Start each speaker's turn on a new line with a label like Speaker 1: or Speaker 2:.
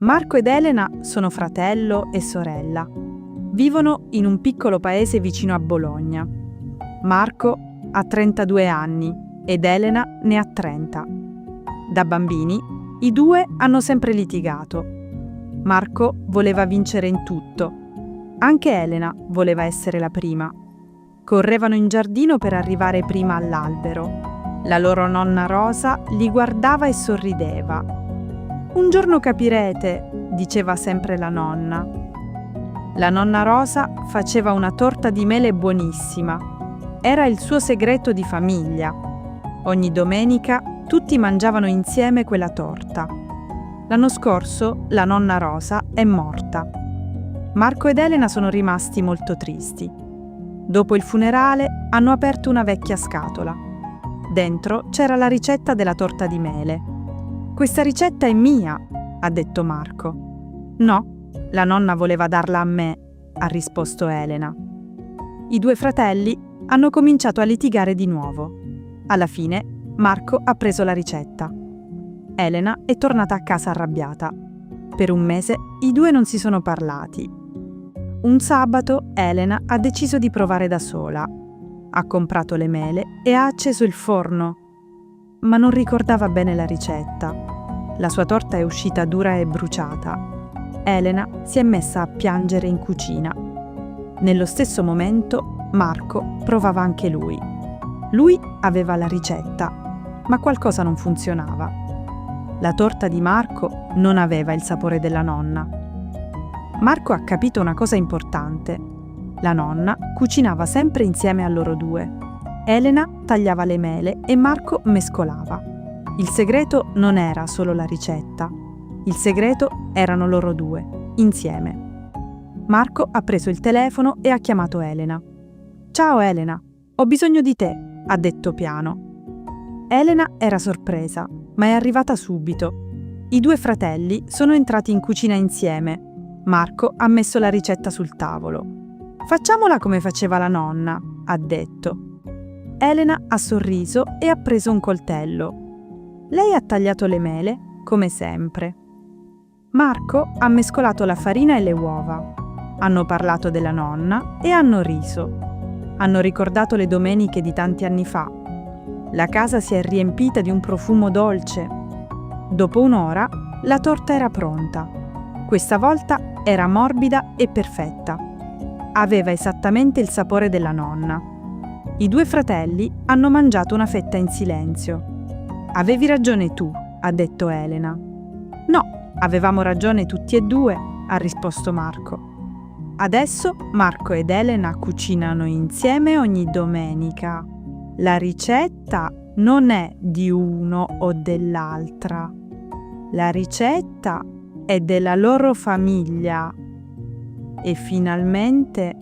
Speaker 1: Marco ed Elena sono fratello e sorella. Vivono in un piccolo paese vicino a Bologna. Marco ha 32 anni ed Elena ne ha 30. Da bambini i due hanno sempre litigato. Marco voleva vincere in tutto. Anche Elena voleva essere la prima. Correvano in giardino per arrivare prima all'albero. La loro nonna Rosa li guardava e sorrideva. «Un giorno capirete», diceva sempre la nonna. La nonna Rosa faceva una torta di mele buonissima. Era il suo segreto di famiglia. Ogni domenica tutti mangiavano insieme quella torta. L'anno scorso la nonna Rosa è morta. Marco ed Elena sono rimasti molto tristi. Dopo il funerale hanno aperto una vecchia scatola. Dentro c'era la ricetta della torta di mele. «Questa ricetta è mia», ha detto Marco. «No, la nonna voleva darla a me», ha risposto Elena. I due fratelli hanno cominciato a litigare di nuovo. Alla fine Marco ha preso la ricetta. Elena è tornata a casa arrabbiata. Per un mese i due non si sono parlati. Un sabato Elena ha deciso di provare da sola. Ha comprato le mele e ha acceso il forno. Ma non ricordava bene la ricetta. La sua torta è uscita dura e bruciata. Elena si è messa a piangere in cucina. Nello stesso momento Marco provava anche lui. Lui aveva la ricetta, ma qualcosa non funzionava. La torta di Marco non aveva il sapore della nonna. Marco ha capito una cosa importante. La nonna cucinava sempre insieme a loro due. Elena tagliava le mele e Marco mescolava. Il segreto non era solo la ricetta. Il segreto erano loro due, insieme. Marco ha preso il telefono e ha chiamato Elena. «Ciao Elena, ho bisogno di te», ha detto piano. Elena era sorpresa, ma è arrivata subito. I due fratelli sono entrati in cucina insieme. Marco ha messo la ricetta sul tavolo. «Facciamola come faceva la nonna», ha detto. Elena ha sorriso e ha preso un coltello. Lei ha tagliato le mele, come sempre. Marco ha mescolato la farina e le uova. Hanno parlato della nonna e hanno riso. Hanno ricordato le domeniche di tanti anni fa. La casa si è riempita di un profumo dolce. Dopo un'ora, la torta era pronta. Questa volta era morbida e perfetta. Aveva esattamente il sapore della nonna. I due fratelli hanno mangiato una fetta in silenzio. «Avevi ragione tu», ha detto Elena. «No, avevamo ragione tutti e due», ha risposto Marco. Adesso Marco ed Elena cucinano insieme ogni domenica. La ricetta non è di uno o dell'altra. La ricetta è della loro famiglia. E finalmente